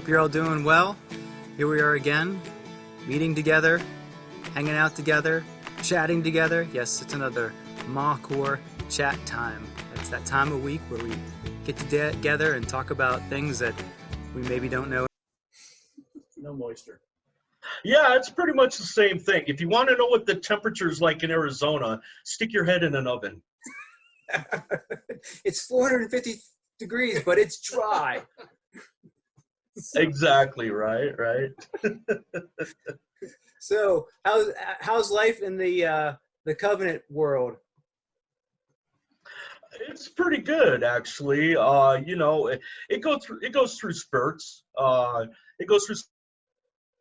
Hope you're all doing well. Here we are again, meeting together, hanging out together, chatting together. Yes, it's another Mawcore chat time. It's that time of week where we get together and talk about things that we maybe don't know. No moisture. Yeah, it's pretty much the same thing. If you want to know what the temperature is like in Arizona, stick your head in an oven. It's 450 degrees, but it's dry. Exactly, right. So, how's life in the Covenant world? It's pretty good, actually. It goes through spurts. It goes through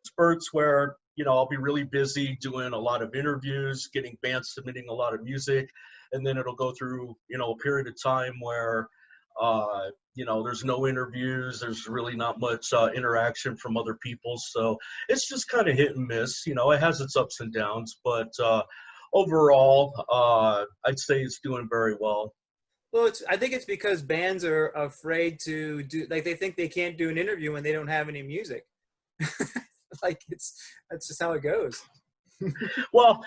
spurts where I'll be really busy doing a lot of interviews, getting bands submitting a lot of music, and then it'll go through a period of time where there's no interviews, there's really not much interaction from other people, so it's just kind of hit and miss. It has its ups and downs, but overall I'd say it's doing very well. Well, I think it's because bands are afraid to do, like, they think they can't do an interview when they don't have any music. That's just how it goes. Well,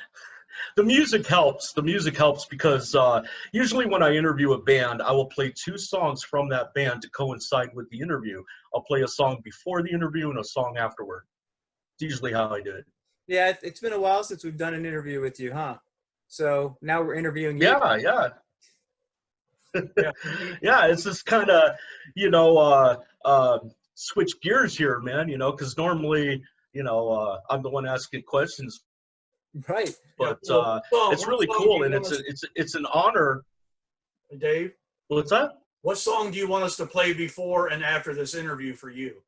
the music helps. The music helps because usually when I interview a band, I will play 2 songs from that band to coincide with the interview. I'll play a song before the interview and a song afterward. It's usually how I do it. Yeah, it's been a while since we've done an interview with you, huh? So now we're interviewing you. Yeah. Yeah, it's just kind of, switch gears here, man, because normally, I'm the one asking questions. Right. But it's really cool, and it's an honor. Dave? What's that? What song do you want us to play before and after this interview for you?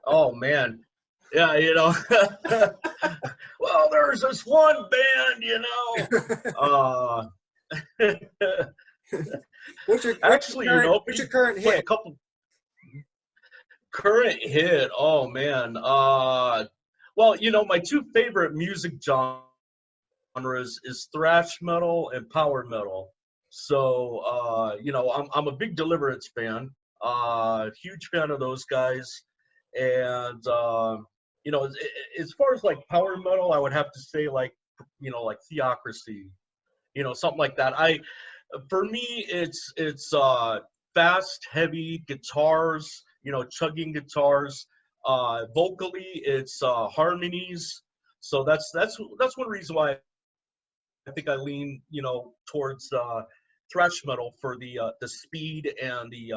Oh, man. Yeah, well, there's this one band, What's your current hit? A couple current hit. Oh man. Well, my 2 favorite music genres is thrash metal and power metal. So, I'm a big Deliverance fan. Huge fan of those guys, and as far as like power metal, I would have to say like Theocracy. Something like that. For me, it's fast, heavy guitars, chugging guitars. Vocally, it's harmonies. So that's one reason why I think I lean, towards thrash metal for the speed and the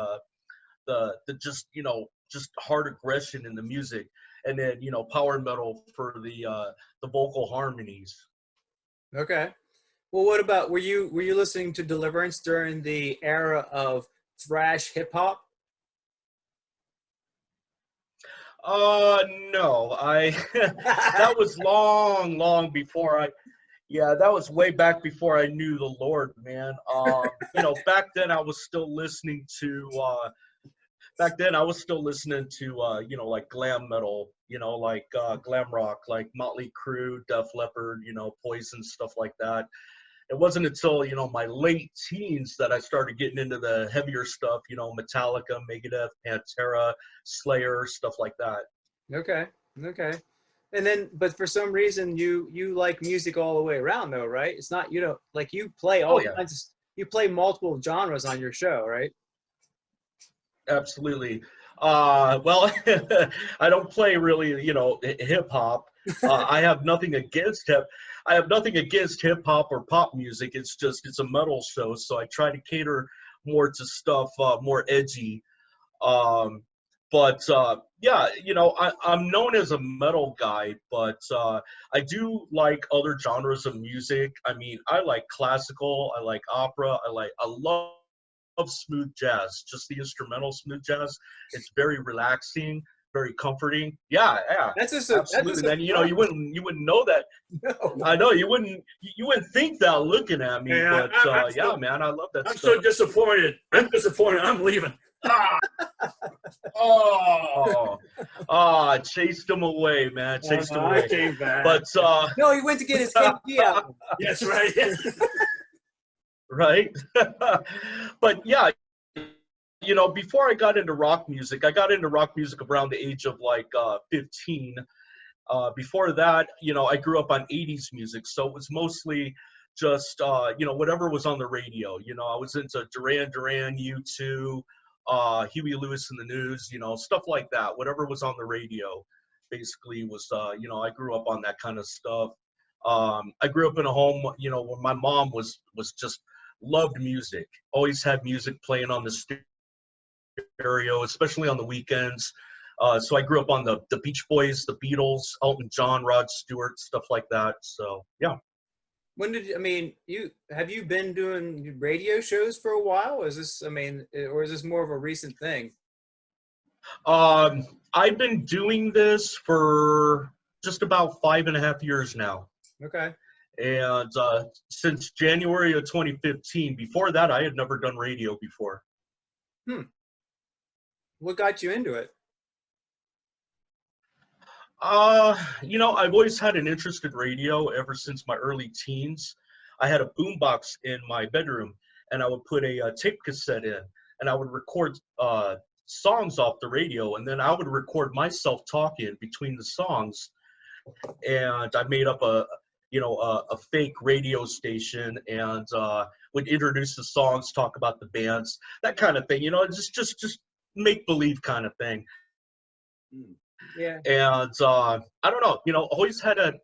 just hard aggression in the music, and then power metal for the vocal harmonies. Okay. Well, what about, were you listening to Deliverance during the era of thrash hip hop? No, that was long before that was way back before I knew the Lord, man. Back then I was still listening to like glam metal, like glam rock, like Motley Crue, Def Leppard, Poison, stuff like that. It wasn't until, my late teens that I started getting into the heavier stuff, Metallica, Megadeth, Pantera, Slayer, stuff like that. Okay. And then, but for some reason, you like music all the way around, though, right? It's not, you play all kinds of, you play multiple genres on your show, right? Absolutely. Well, I don't play really, hip hop. I have nothing against hip hop or pop music. It's a metal show, so I try to cater more to stuff more edgy. But yeah, I'm known as a metal guy, but I do like other genres of music. I mean, I like classical, I like opera, I love smooth jazz, just the instrumental smooth jazz. It's very relaxing, very comforting. Yeah. Absolutely, man. You wouldn't know that. No. I know you wouldn't think that looking at me, Yeah, but man, I love that I'm stuff. so disappointed. I'm leaving. Chased him away, man. Chased him away. I came back. But No, he went to get his KP album. Yes, right. right. But yeah, you know, before I got into rock music, I got into rock music around the age of like 15. Before that, you know, I grew up on 80s music, so it was mostly just, you know, whatever was on the radio. You know, I was into Duran Duran, U2, Huey Lewis and the News, you know, stuff like that. Whatever was on the radio basically was, you know, I grew up on that kind of stuff. I grew up in a home, you know, where my mom was just loved music, always had music playing on the stereo, especially on the weekends. So I grew up on the Beach Boys, the Beatles, Elton John, Rod Stewart, stuff like that. So yeah. When did I mean you been doing radio shows for a while? Is this or is this more of a recent thing? I've been doing this for just about 5.5 years now. Okay. And since January of 2015. Before that, I had never done radio before. What got you into it? You know, I've always had an interest in radio ever since my early teens. I had a boombox in my bedroom, and I would put a tape cassette in, and I would record songs off the radio, and then I would record myself talking between the songs. And I made up a fake radio station, and would introduce the songs, talk about the bands, that kind of thing. You know, just make believe kind of thing. Yeah. And I don't know, you know, always had an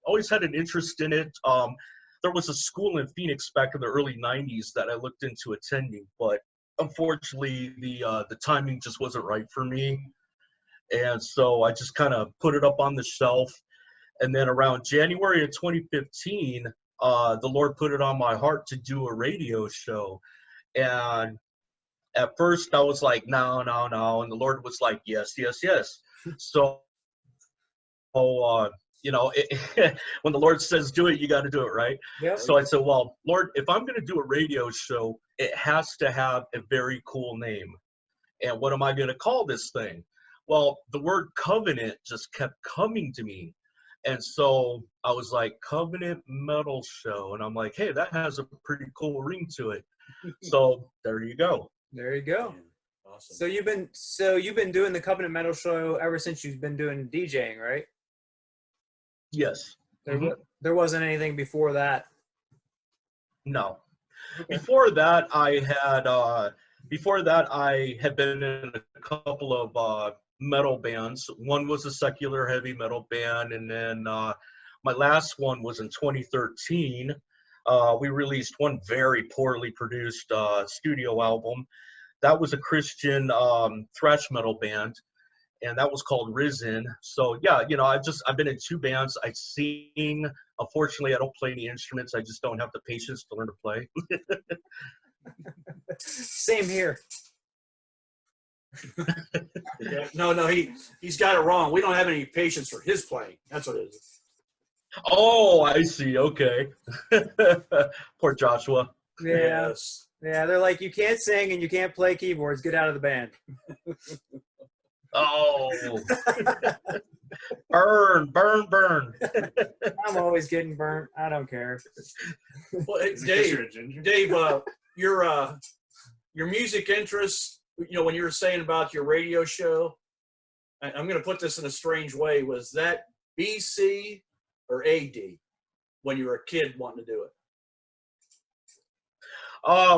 interest in it. There was a school in Phoenix back in the early '90s that I looked into attending, but unfortunately the timing just wasn't right for me, and so I just kind of put it up on the shelf. And then around January of 2015, the Lord put it on my heart to do a radio show. And at first I was like, no, no, no. And the Lord was like, yes, yes, yes. So, you know, when the Lord says do it, you got to do it, right? Yep. So I said, well, Lord, if I'm going to do a radio show, it has to have a very cool name. And what am I going to call this thing? Well, the word covenant just kept coming to me. And so I was like, Covenant Metal Show. And I'm like, hey, that has a pretty cool ring to it. So there you go. There you go. Man, awesome. So you've been doing the Covenant Metal Show ever since you've been doing DJing, right? Yes. There wasn't anything before that. No. Okay. Before that, I had been in a couple of metal bands. One was a secular heavy metal band, and then my last one was in 2013. We released one very poorly produced studio album. That was a Christian thrash metal band, and that was called Risen. So yeah, you know, I've been in two bands. I sing. Unfortunately, I don't play any instruments. I just don't have the patience to learn to play. Same here. Yeah, no, he's got it wrong. We don't have any patience for his playing. That's what it is. Oh, I see. Okay. Poor Joshua. Yeah. Yes. Yeah, they're like, you can't sing and you can't play keyboards. Get out of the band. Oh. Burn, burn, burn. I'm always getting burnt. I don't care. Well, hey, Dave, your music interests, you know, when you were saying about your radio show, I'm going to put this in a strange way. Was that BC or AD when you were a kid wanting to do it?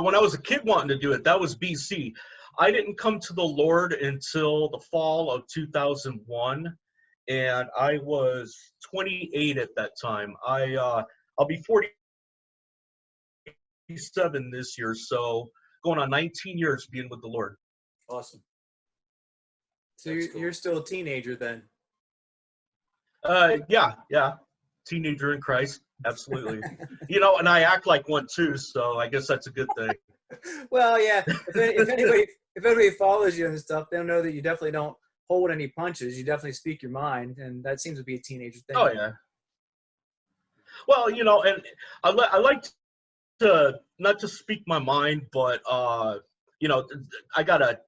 When I was a kid wanting to do it, that was BC. I didn't come to the Lord until the fall of 2001, and I was 28 at that time. I'll be 47 this year, so going on 19 years being with the Lord. Awesome. So you're still a teenager then? Yeah. Teenager in Christ, absolutely. You know, and I act like one too, so I guess that's a good thing. Well, yeah. If anybody follows you and stuff, they'll know that you definitely don't hold any punches. You definitely speak your mind, and that seems to be a teenager thing. Oh yeah. Well, you know, and I like to not just speak my mind, but you know, I gotta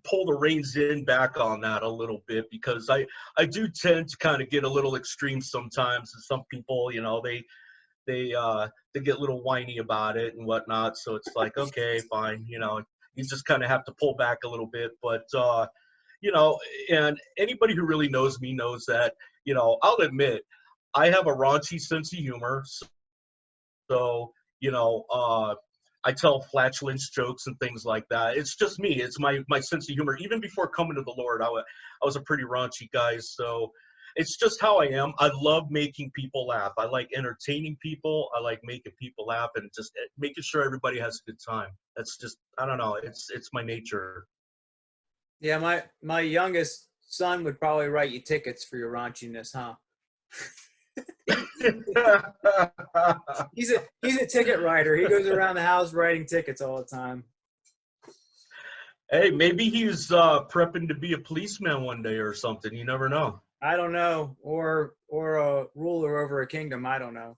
pull the reins in back on that a little bit, because I do tend to kind of get a little extreme sometimes. And some people, you know, they they get a little whiny about it and whatnot. So it's like, okay, fine, you know, you just kind of have to pull back a little bit. But you know, and anybody who really knows me knows that, you know, I'll admit I have a raunchy sense of humor. So, you know, I tell flatulence jokes and things like that. It's just me. It's my sense of humor. Even before coming to the Lord, I was a pretty raunchy guy. So it's just how I am. I love making people laugh. I like entertaining people. I like making people laugh and just making sure everybody has a good time. That's just, I don't know. It's my nature. Yeah, my youngest son would probably write you tickets for your raunchiness, huh? He's a ticket writer. He goes around the house writing tickets all the time. Hey, maybe he's prepping to be a policeman one day or something. You never know. I don't know, or a ruler over a kingdom. I don't know.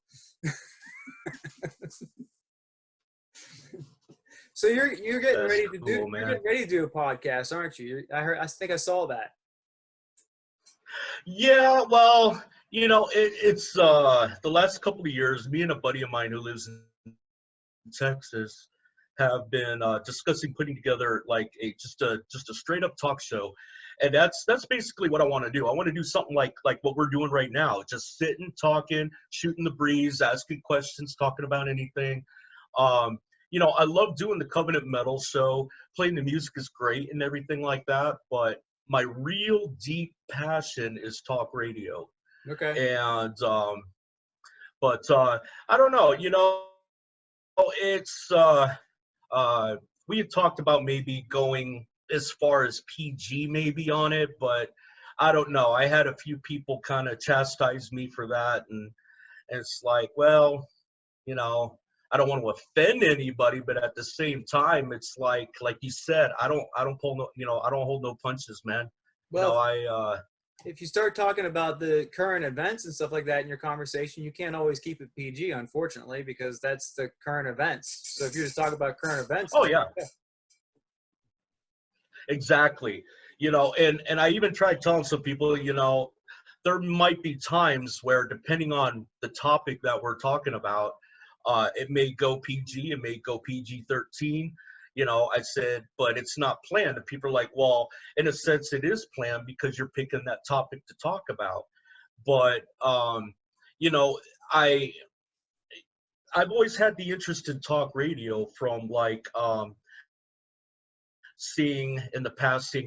So you're getting ready to do you're getting ready to do a podcast, aren't you? I think I saw that. Yeah, well, you know, it's the last couple of years, me and a buddy of mine who lives in Texas have been discussing putting together like just a straight up talk show, and that's basically what I want to do. I want to do something like what we're doing right now, just sitting, talking, shooting the breeze, asking questions, talking about anything. You know, I love doing the Covenant Metal show. Playing the music is great and everything like that, but my real deep passion is talk radio. Okay. And but I don't know, you know, it's we had talked about maybe going as far as PG maybe on it, but I don't know. I had a few people kind of chastise me for that, and it's like, well, you know, I don't want to offend anybody, but at the same time, it's like you said, I don't pull no, you know, I don't hold no punches, man. You know, Well, if you start talking about the current events and stuff like that in your conversation, you can't always keep it PG, unfortunately, because that's the current events. So if you just talk about current events, oh yeah, exactly. You know, and I even tried telling some people, you know, there might be times where depending on the topic that we're talking about, it may go PG, it may go PG-13. You know, I said, but it's not planned. And people are like, well, in a sense, it is planned because you're picking that topic to talk about. But you know, I've always had the interest in talk radio from like seeing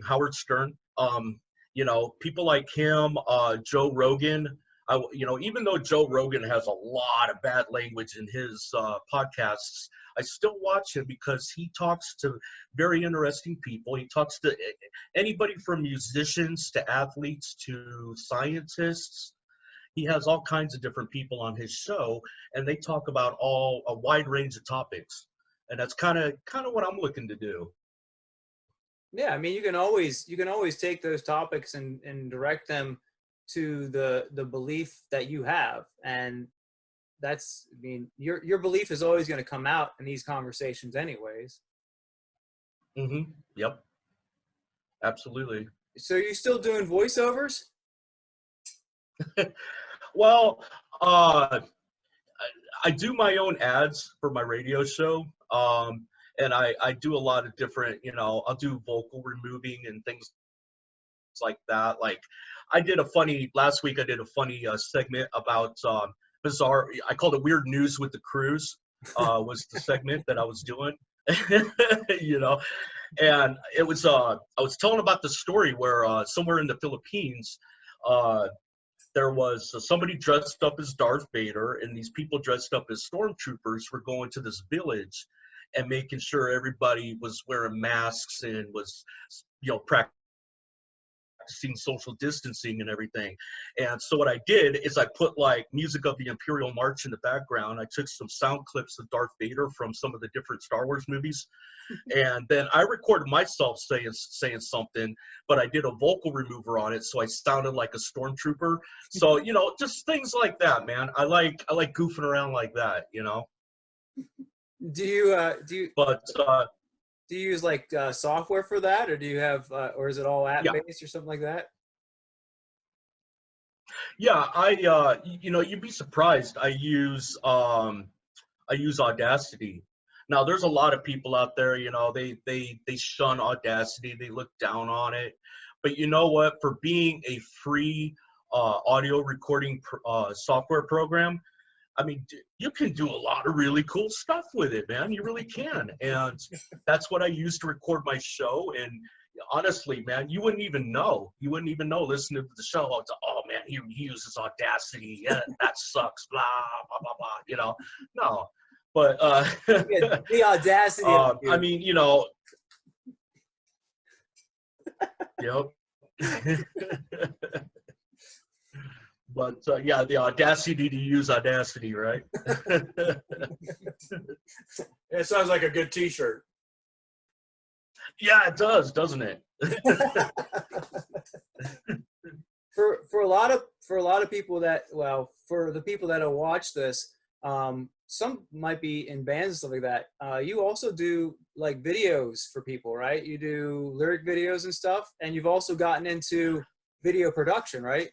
Howard Stern, you know, people like him, Joe Rogan. You know, even though Joe Rogan has a lot of bad language in his podcasts, I still watch him because he talks to very interesting people. He talks to anybody from musicians to athletes to scientists. He has all kinds of different people on his show, and they talk about a wide range of topics. And that's kind of what I'm looking to do. yeah, I mean, you can always take those topics and direct them to the belief that you have, and that's, I mean, your belief is always going to come out in these conversations, anyways. Mm-hmm. Yep. Absolutely. So you're still doing voiceovers? Well, I do my own ads for my radio show. And I do a lot of different, you know, I'll do vocal removing and things like that. Like last week I did a funny segment about bizarre, I called it Weird News with the Cruise, was the segment that I was doing, you know, and it was, I was telling about the story where somewhere in the Philippines, there was somebody dressed up as Darth Vader, and these people dressed up as stormtroopers were going to this village and making sure everybody was wearing masks and was, you know, practicing social distancing and everything. And so what I did is I put like music of the Imperial March in the background. I took some sound clips of Darth Vader from some of the different Star Wars movies. And then I recorded myself saying something, but I did a vocal remover on it, so I sounded like a stormtrooper. So, you know, just things like that, man. I like goofing around like that, you know. Do you But do you use like software for that, or do you have or is it all app yeah. based or something like that? Yeah, you know, you'd be surprised. I use Audacity. Now, there's a lot of people out there, you know, they shun Audacity, they look down on it. But you know what? For being a free audio recording software program, I mean, you can do a lot of really cool stuff with it, man. You really can. And that's what I use to record my show. And honestly, man, you wouldn't even know. You wouldn't even know listening to the show. It's, oh, man, he uses Audacity. Yeah, that sucks. Blah, blah, blah, blah. You know, no. But, Yeah, the audacity of I you. mean, you know, yep. But yeah, the audacity to use Audacity, right? It sounds like a good T-shirt. Yeah, it does, doesn't it? For a lot of people that, well, for the people that'll watch this, some might be in bands and stuff like that. You also do like videos for people, right? You do lyric videos and stuff, and you've also gotten into video production, right?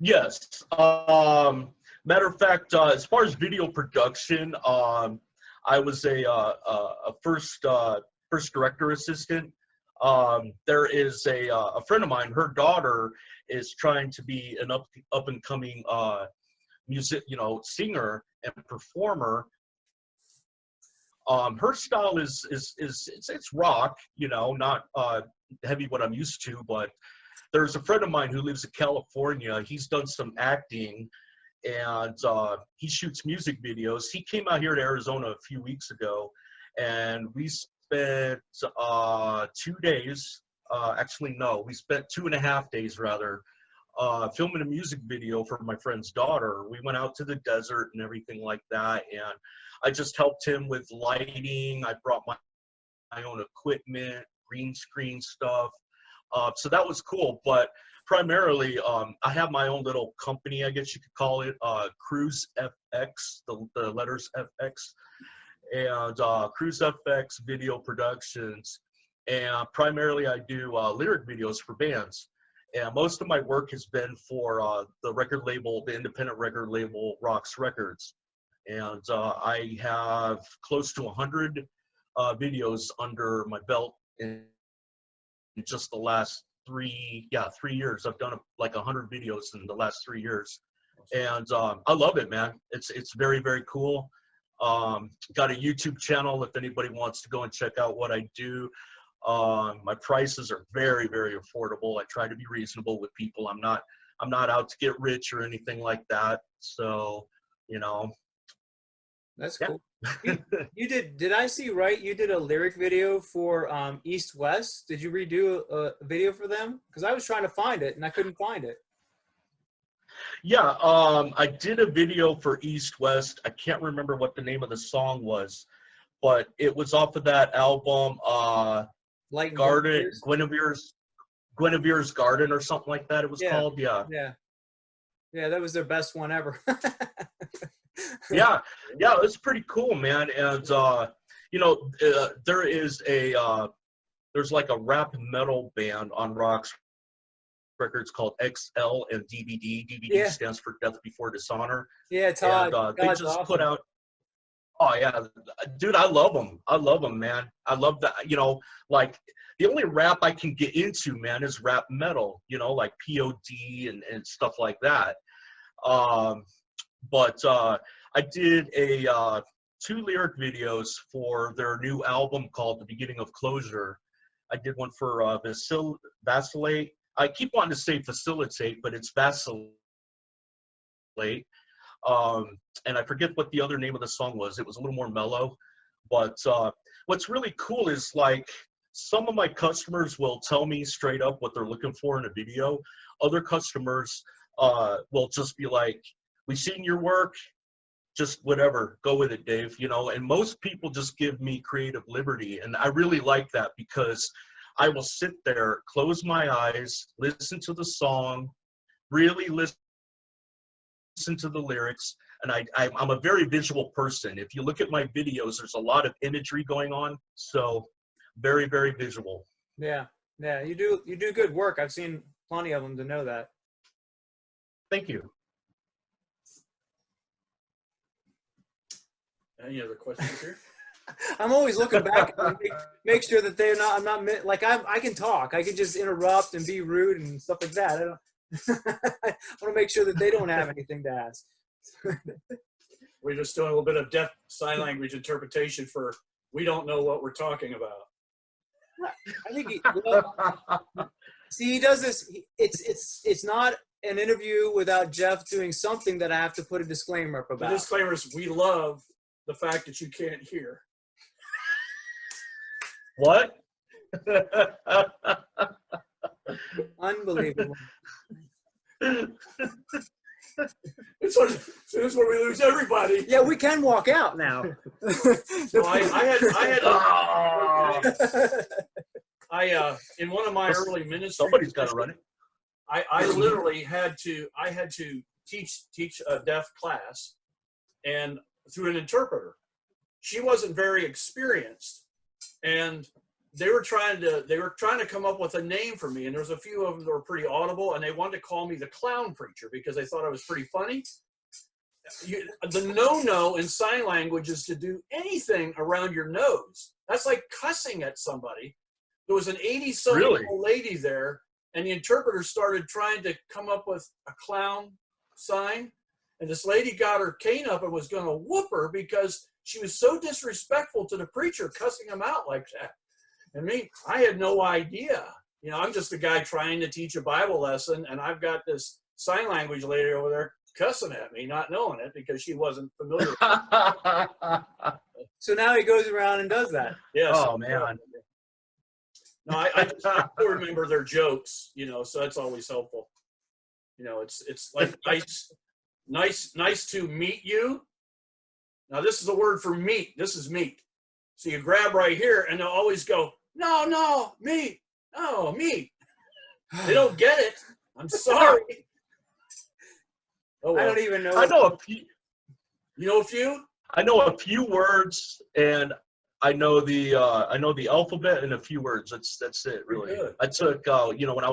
Yes. Matter of fact, as far as video production, I was a first director assistant. There is a friend of mine. Her daughter is trying to be an up and coming singer and performer. Her style is it's rock, you know, not heavy what I'm used to, but there's a friend of mine who lives in California. He's done some acting, and he shoots music videos. He came out here to Arizona a few weeks ago, and we spent 2 days. Actually, no, we spent 2.5 days rather, filming a music video for my friend's daughter. We went out to the desert and everything like that, and I just helped him with lighting. I brought my own equipment, green screen stuff. So that was cool, but primarily I have my own little company, I guess you could call it, Cruise FX, the letters FX, and Cruise FX Video Productions. And primarily I do lyric videos for bands. And most of my work has been for the record label, the independent record label, Rocks Records. And I have close to 100 videos under my belt in just the last 3 years. I've done like 100 videos in the last 3 years, and I love it, man. It's very, very cool. Got a YouTube channel if anybody wants to go and check out what I do. My prices are very, very affordable. I try to be reasonable with people. I'm not out to get rich or anything like that. So, you know. That's cool. You did I see right? You did a lyric video for East West. Did you redo a video for them? Because I was trying to find it and I couldn't find it. Yeah, I did a video for East West. I can't remember what the name of the song was, but it was off of that album, Garden, Guinevere's Garden or something like that. It was called. Yeah. Yeah, that was their best one ever. yeah, it was pretty cool, man. And you know, there's like a rap metal band on Rocks Records called XL and DVD. DVD stands for Death Before Dishonor. Yeah, Todd. And they just awesome. Put out. Oh yeah, dude, I love them, man. I love that. You know, like the only rap I can get into, man, is rap metal. You know, like POD and stuff like that. But I did 2 lyric videos for their new album called The Beginning of Closure. I did one for Vacillate. I keep wanting to say Facilitate, but it's Vacillate. And I forget what the other name of the song was. It was a little more mellow. But what's really cool is, like, some of my customers will tell me straight up what they're looking for in a video. Other customers will just be like, we've seen your work, just whatever, go with it, Dave, you know. And most people just give me creative liberty, and I really like that, because I will sit there, close my eyes, listen to the song, really listen to the lyrics, and I'm a very visual person. If you look at my videos, there's a lot of imagery going on, so very, very visual. Yeah, you do good work. I've seen plenty of them to know that. Thank you. Any other questions here? I'm always looking back and make sure that they're not. I'm not like I can talk. I can just interrupt and be rude and stuff like that. I don't. I want to make sure that they don't have anything to ask. We're just doing a little bit of deaf sign language interpretation for we don't know what we're talking about. I think see, he does this. It's not an interview without Jeff doing something that I have to put a disclaimer up about. The disclaimer is we love the fact that you can't hear. What? Unbelievable. This is where we lose everybody. Yeah, we can walk out now. So I in one of my early ministries, Somebody's got to run it. I literally had to teach a deaf class, and through an interpreter. She wasn't very experienced, and they were trying to come up with a name for me, and there's a few of them that were pretty audible, and they wanted to call me the clown preacher because they thought I was pretty funny. The no-no in sign language is to do anything around your nose. That's like cussing at somebody. There was an 80-something-year-old lady there, and the interpreter started trying to come up with a clown sign, and this lady got her cane up and was going to whoop her because she was so disrespectful to the preacher, cussing him out like that. And me, I had no idea. You know, I'm just a guy trying to teach a Bible lesson, and I've got this sign language lady over there cussing at me, not knowing it because she wasn't familiar with it. So now he goes around and does that. Yes. Oh, man. No, I still remember their jokes, you know, so that's always helpful. You know, it's like nice to meet you. Now, this is a word for meat. This is meat. So you grab right here, and they'll always go, no, meat. No, meat. They don't get it. I'm sorry. Oh, well. I don't even know. I know a few. You know a few? I know a few words, and I know the alphabet and a few words. That's it, really. Good. I took you know, when I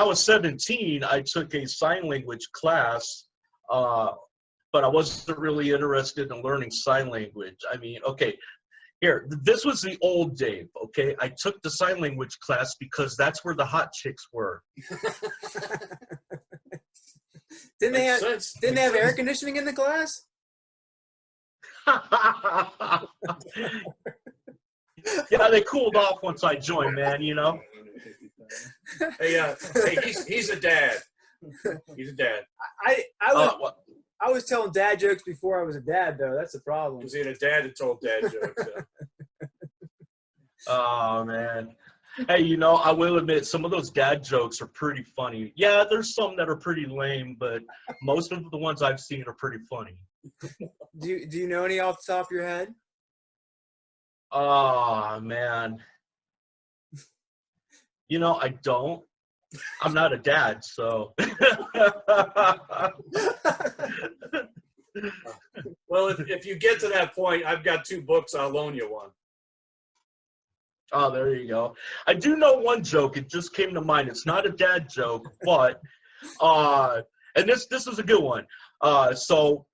was 17, I took a sign language class, but I wasn't really interested in learning sign language. I mean, okay, here, this was the old Dave, okay? I took the sign language class because that's where the hot chicks were. Didn't they have air conditioning in the class? Yeah, they cooled off once I joined, man, you know? Hey, he's a dad. He's a dad. I was telling dad jokes before I was a dad, though. That's the problem. Because he had a dad that told dad jokes. Oh, man. Hey, you know, I will admit some of those dad jokes are pretty funny. Yeah, there's some that are pretty lame, but most of the ones I've seen are pretty funny. Do you know any off the top of your head? Oh, man. You know, I don't. I'm not a dad, so. Well, if you get to that point, I've got 2 books. I'll loan you one. Oh, there you go. I do know one joke. It just came to mind. It's not a dad joke, but and this is a good one. So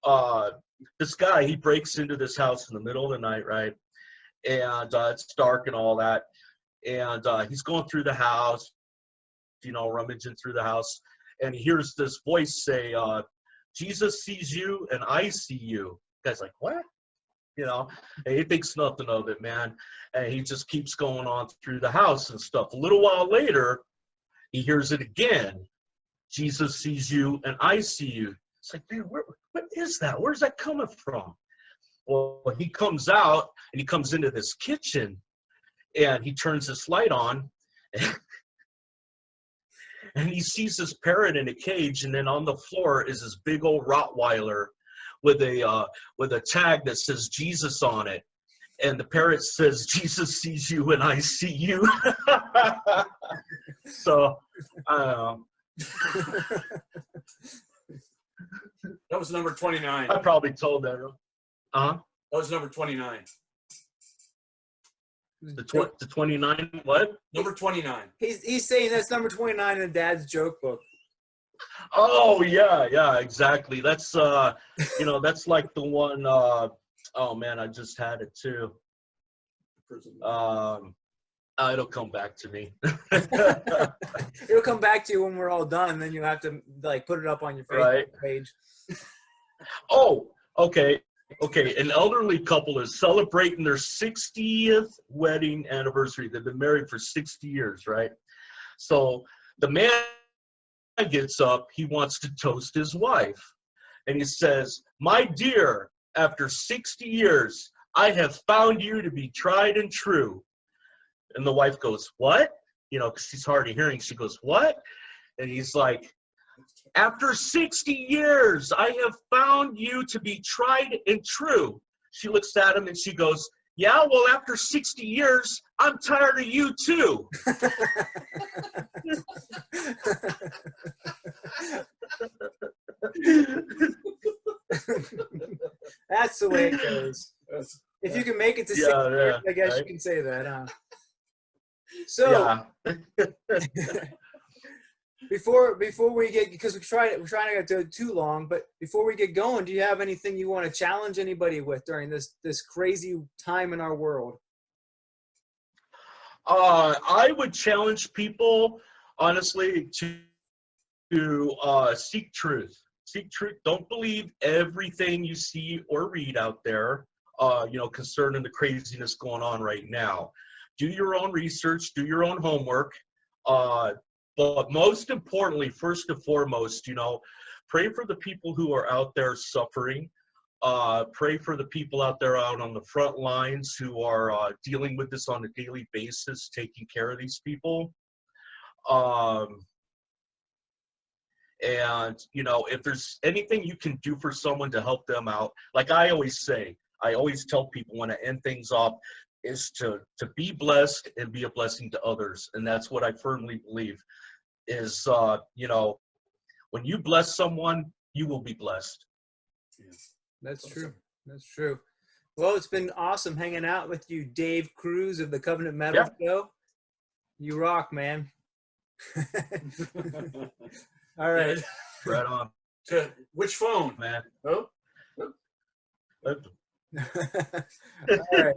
this guy, he breaks into this house in the middle of the night, right? And it's dark and all that. And he's going through the house, you know, rummaging through the house, and he hears this voice say, Jesus sees you and I see you. The guy's like, what? You know, and he thinks nothing of it, man. And he just keeps going on through the house and stuff. A little while later, he hears it again. Jesus sees you and I see you. It's like, man, what is that? Where's that coming from? Well, he comes out and he comes into this kitchen and he turns this light on and he sees this parrot in a cage, and then on the floor is this big old Rottweiler with a tag that says Jesus on it. And the parrot says, Jesus sees you and I see you. So, I don't know. That was number 29. I probably told that. Uh-huh. That was number 29. The 29, what? Number 29. He's saying that's number 29 in Dad's joke book. Oh yeah, exactly. That's that's like the one. Oh man, I just had it too. It'll come back to me. It'll come back to you when we're all done, and then you have to like put it up on your Facebook Right. page. Oh, okay. An elderly couple is celebrating their 60th wedding anniversary. They've been married for 60 years, right? So the man gets up, he wants to toast his wife. And he says, "My dear, after 60 years, I have found you to be tried and true." And the wife goes, "What?" Because she's hard of hearing. She goes, "What?" And he's like, "After 60 years, I have found you to be tried and true." She looks at him and she goes, "Yeah, well, after 60 years, I'm tired of you too." That's the way it goes. If you can make it to 60 years, I guess you can say that, huh? So, before we get, because we're trying to get to too long, but before we get going, do you have anything you want to challenge anybody with during this crazy time in our world? I would challenge people, honestly, to seek truth. Seek truth. Don't believe everything you see or read out there, concerning the craziness going on right now. Do your own research, do your own homework. But most importantly, first and foremost, pray for the people who are out there suffering. Pray for the people out there out on the front lines who are dealing with this on a daily basis, taking care of these people. And, if there's anything you can do for someone to help them out, like I always tell people when I end things off, is to be blessed and be a blessing to others. And that's what I firmly believe is, when you bless someone, you will be blessed. That's true. That's true. Well, it's been awesome hanging out with you, Dave Cruz of the Covenant Metal Show. You rock, man. All right. Right on. Which phone, man? Oh. All right.